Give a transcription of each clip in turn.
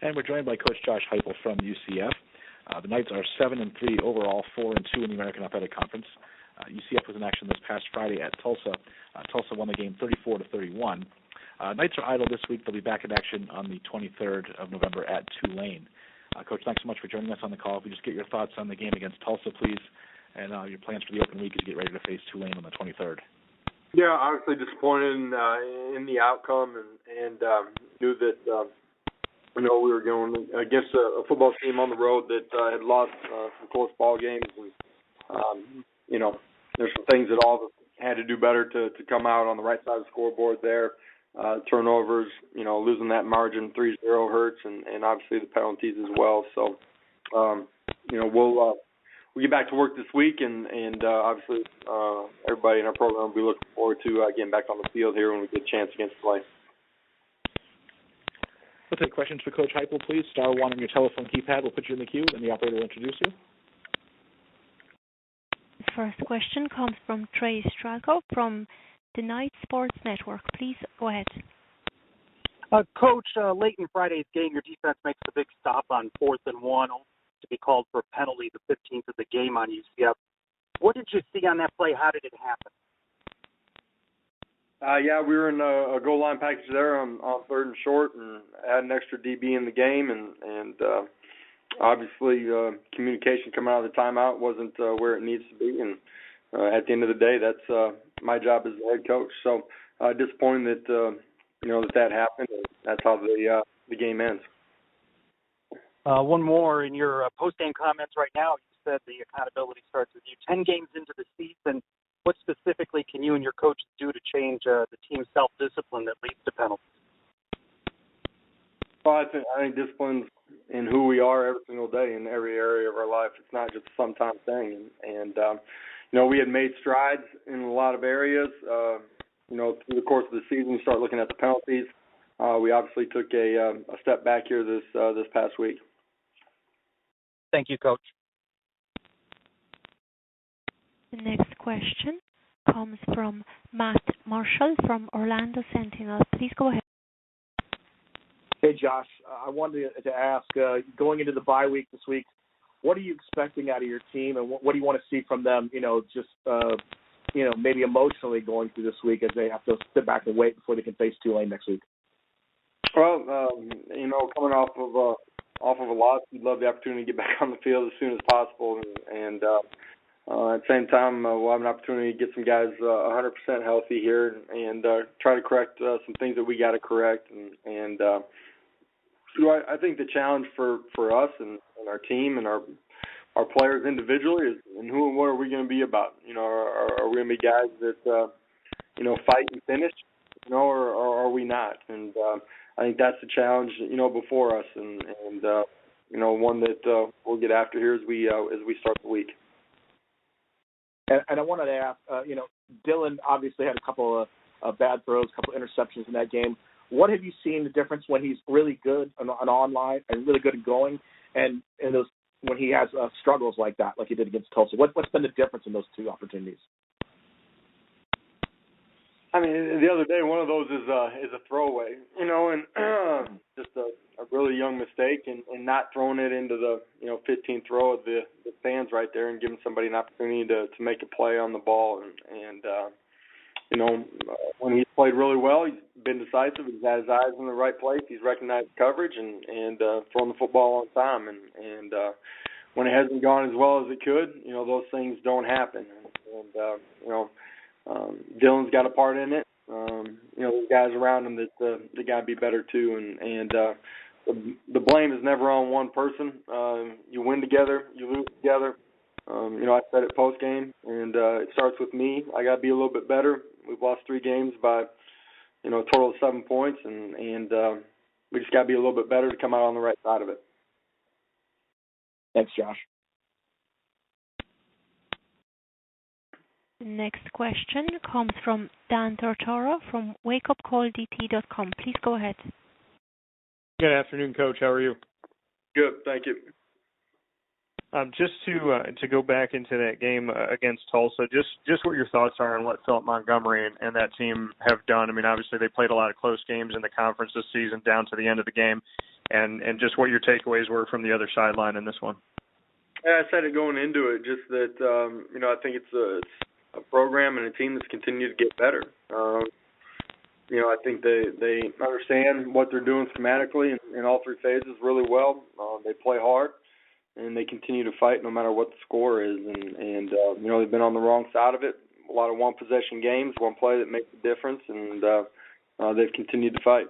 And we're joined by Coach Josh Heupel from UCF. The Knights are 7-3 overall, 4-2 in the American Athletic Conference. UCF was in action this past Friday at Tulsa. Tulsa won the game 34-31. Knights are idle this week. They'll be back in action on the 23rd of November at Tulane. Coach, thanks so much for joining us on the call. If we just get your thoughts on the game against Tulsa, please, and your plans for the open week as you get ready to face Tulane on the 23rd. Yeah, obviously disappointed in the outcome, and knew that we were going against a football team on the road that had lost some close ball games, and there's some things that all of us had to do better to come out on the right side of the scoreboard there. Turnovers, losing that margin 3-0 hurts, and obviously the penalties as well. So, we'll get back to work this week, and obviously everybody in our program will be looking forward to getting back on the field here when we get a chance against Tulane. We'll take questions for Coach Heupel, please. Star 1 on your telephone keypad. We'll put you in the queue, and the operator will introduce you. The first question comes from Treys Struggle from the Night Sports Network. Please go ahead. Coach, late in Friday's game, your defense makes the big stop on 4th and 1 to be called for a penalty, the 15th of the game on UCF. What did you see on that play? How did it happen? We were in a goal line package there on 3rd and short, and had an extra DB in the game, and obviously communication coming out of the timeout wasn't where it needs to be, and at the end of the day, that's my job as the head coach. So disappointing that that happened, and that's how the game ends. One more. In your post-game comments right now, you said the accountability starts with you. 10 games into the season, what specifically can you and your coaches do to change the team's self-discipline that leads to penalties? Well, I think discipline's in who we are every single day in every area of our life. It's not just a sometime thing. And we had made strides in a lot of areas. Through the course of the season, we start looking at the penalties. We obviously took a step back here this past week. Thank you, Coach. The next question comes from Matt Marshall from Orlando Sentinel. Please go ahead. Hey, Josh. I wanted to ask, going into the bye week this week, what are you expecting out of your team, and what do you want to see from them, maybe emotionally going through this week as they have to sit back and wait before they can face Tulane next week? Well, coming off of a loss, we'd love the opportunity to get back on the field as soon as possible, and at the same time, we'll have an opportunity to get some guys 100% healthy here and try to correct some things that we got to correct. And I think the challenge for us and our team and our players individually is, and who and what are we going to be about? Are we going to be guys that fight and finish, or are we not? And I think that's the challenge before us, and one that we'll get after here as we start the week. And I wanted to ask, Dylan obviously had a couple of bad throws, a couple of interceptions in that game. What have you seen the difference when he's really good on online and really good at going, and those when he has struggles like that, like he did against Tulsa? What's been the difference in those two opportunities? I mean, the other day, one of those is a throwaway, and just a really young mistake, and not throwing it into the 15th row of the fans right there, and giving somebody an opportunity to make a play on the ball, and when he's played really well, he's been decisive. He's had his eyes in the right place. He's recognized coverage and thrown the football on time, and when it hasn't gone as well as it could, those things don't happen, and Dylan's got a part in it. There's guys around him that they got to be better too, and the blame is never on one person. You win together, you lose together. I said it post game, and it starts with me. I got to be a little bit better. We've lost 3 games by a total of 7 points, and we just got to be a little bit better to come out on the right side of it. Thanks, Josh. The next question comes from Dan Tortora from wakeupcalldt.com. Please go ahead. Good afternoon, Coach. How are you? Good, thank you. Just to go back into that game against Tulsa, just what your thoughts are on what Philip Montgomery and that team have done. I mean, obviously they played a lot of close games in the conference this season down to the end of the game. and just what your takeaways were from the other sideline in this one. Yeah, I said it going into it, just that I think it's a program and a team that's continued to get better. I think they understand what they're doing schematically in all three phases really well. They play hard, and they continue to fight no matter what the score is. And they've been on the wrong side of it. A lot of one-possession games, one play that makes a difference, and they've continued to fight.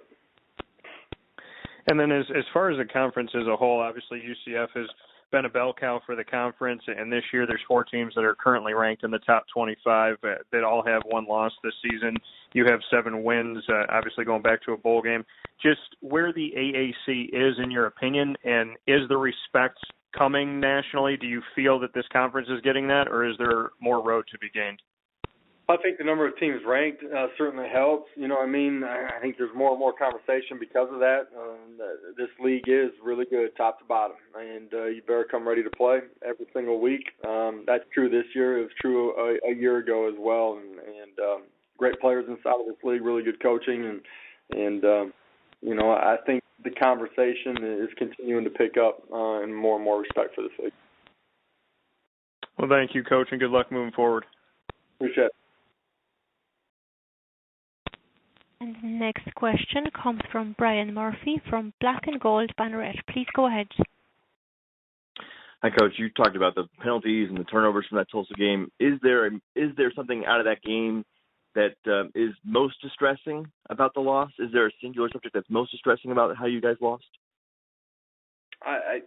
And then as far as the conference as a whole, obviously UCF has been a bell cow for the conference, and this year there's 4 teams that are currently ranked in the top 25 that all have 1 loss this season. You have 7 wins, obviously going back to a bowl game. Just where the AAC is in your opinion, and is the respect coming nationally? Do you feel that this conference is getting that, or is there more road to be gained? I think the number of teams ranked certainly helps. I think there's more and more conversation because of that. This league is really good top to bottom, and you better come ready to play every single week. That's true this year. It was true a year ago as well, and great players inside of this league, really good coaching, and I think the conversation is continuing to pick up and more respect for this league. Well, thank you, Coach, and good luck moving forward. Appreciate it. And the next question comes from Brian Murphy from Black and Gold Banneret. Please go ahead. Hi, Coach. You talked about the penalties and the turnovers from that Tulsa game. Is there something out of that game that is most distressing about the loss? Is there a singular subject that's most distressing about how you guys lost? I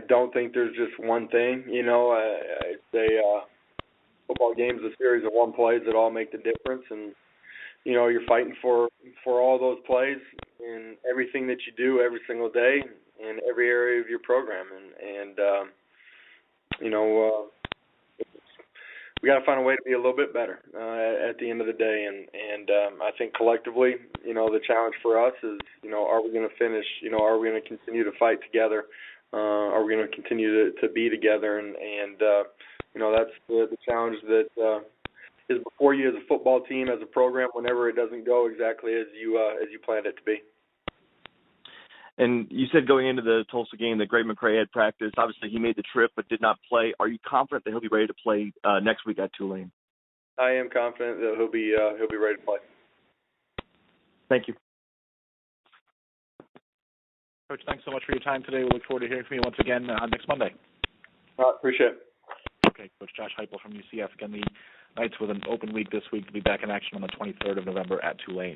don't think there's just one thing. I'd say football game's a series of one plays that all make the difference, and you're fighting for all those plays in everything that you do every single day in every area of your program. And we got to find a way to be a little bit better at the end of the day. And I think collectively, the challenge for us is, are we going to finish? Are we going to continue to fight together? Are we going to continue to be together? And that's the challenge that is before you as a football team, as a program, whenever it doesn't go exactly as you planned it to be. And you said going into the Tulsa game that Greg McCray had practice. Obviously, he made the trip but did not play. Are you confident that he'll be ready to play next week at Tulane? I am confident that he'll be ready to play. Thank you. Coach, thanks so much for your time today. We look forward to hearing from you once again next Monday. Appreciate it. Okay, Coach Josh Heupel from UCF. Again, the Knights with an open week this week to be back in action on the 23rd of November at Tulane.